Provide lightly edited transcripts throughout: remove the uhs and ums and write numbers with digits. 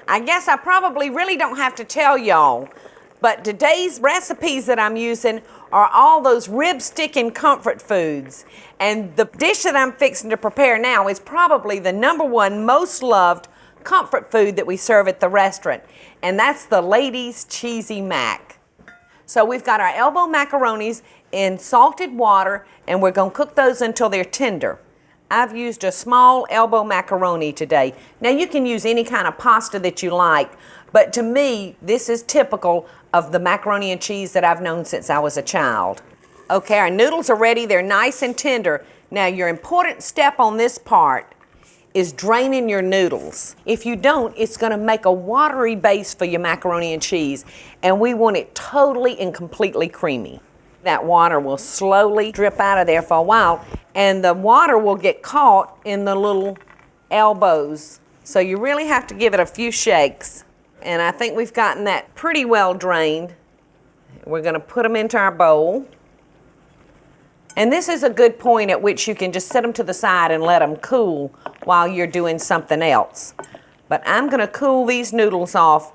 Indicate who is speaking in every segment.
Speaker 1: I guess I probably really don't have to tell y'all, but today's recipes that I'm using are all those rib-sticking comfort foods. And the dish that I'm fixing to prepare now is probably the #1 most loved comfort food that we serve at the restaurant, and that's the Ladies Cheesy Mac. So we've got our elbow macaronis in salted water, and we're going to cook those until they're tender. I've used a small elbow macaroni today. Now you can use any kind of pasta that you like, but to me, this is typical of the macaroni and cheese that I've known since I was a child. Okay, our noodles are ready. They're nice and tender. Now your important step on this part is draining your noodles. If you don't, it's going to make a watery base for your macaroni and cheese, and we want it totally and completely creamy. That water will slowly drip out of there for a while, and the water will get caught in the little elbows. So you really have to give it a few shakes. And I think we've gotten that pretty well drained. We're going to put them into our bowl. And this is a good point at which you can just set them to the side and let them cool while you're doing something else. But I'm going to cool these noodles off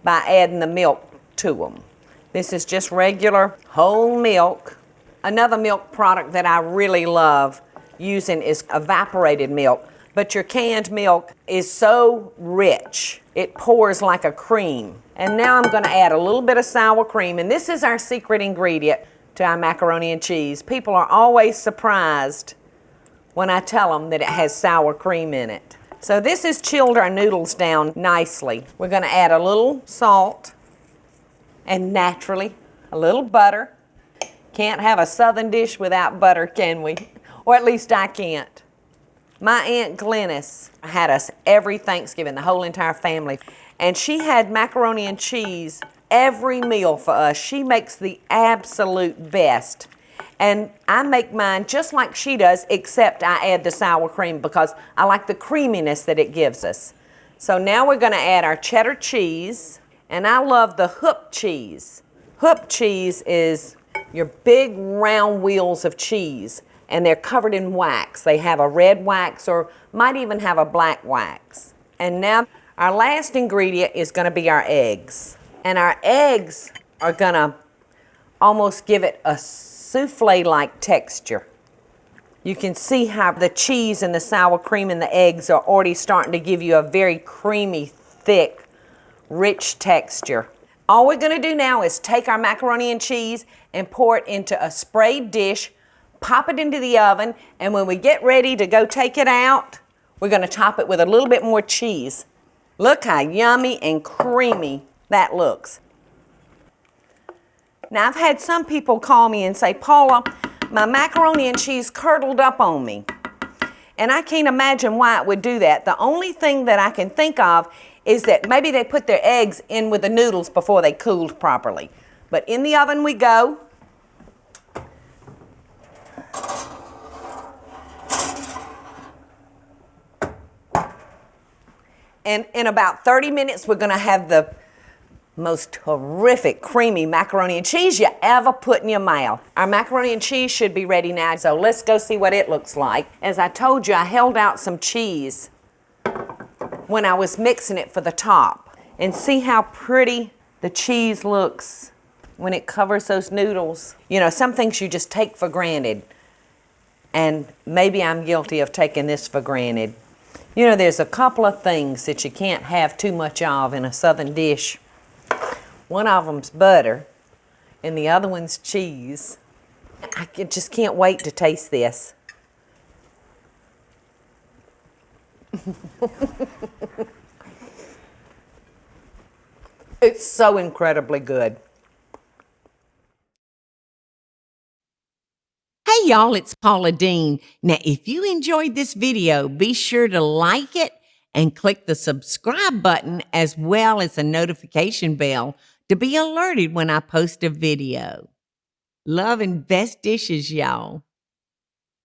Speaker 1: by adding the milk to them. This is just regular whole milk. Another milk product that I really love using is evaporated milk. But your canned milk is so rich, it pours like a cream. And now I'm going to add a little bit of sour cream, and this is our secret ingredient to our macaroni and cheese. People are always surprised when I tell them that it has sour cream in it. So this has chilled our noodles down nicely. We're going to add a little salt and naturally a little butter. Can't have a southern dish without butter, can we? Or at least I can't. My Aunt Glennis had us every Thanksgiving, the whole entire family, and she had macaroni and cheese every meal for us. She makes the absolute best. And I make mine just like she does, except I add the sour cream because I like the creaminess that it gives us. So now we're going to add our cheddar cheese, and I love the hoop cheese. Hoop cheese is your big round wheels of cheese, and they're covered in wax. They have a red wax or might even have a black wax. And now our last ingredient is going to be our eggs. And our eggs are going to almost give it a souffle-like texture. You can see how the cheese and the sour cream and the eggs are already starting to give you a very creamy, thick, rich texture. All we're going to do now is take our macaroni and cheese and pour it into a sprayed dish, pop it into the oven, and when we get ready to go take it out, we're going to top it with a little bit more cheese. Look how yummy and creamy that looks. Now, I've had some people call me and say, Paula, my macaroni and cheese curdled up on me. And I can't imagine why it would do that. The only thing that I can think of is that maybe they put their eggs in with the noodles before they cooled properly. But in the oven we go. And in about 30 minutes, we're going to have the most horrific creamy macaroni and cheese you ever put in your mouth. Our macaroni and cheese should be ready now, so let's go see what it looks like. As I told you, I held out some cheese when I was mixing it for the top. And see how pretty the cheese looks when it covers those noodles. You know, some things you just take for granted. And maybe I'm guilty of taking this for granted. You know, there's a couple of things that you can't have too much of in a southern dish. One of them's butter, and the other one's cheese. I just can't wait to taste this. It's so incredibly good.
Speaker 2: Hey y'all, it's Paula Deen. Now, if you enjoyed this video, be sure to like it and click the subscribe button as well as the notification bell to be alerted when I post a video. Love and best dishes, y'all.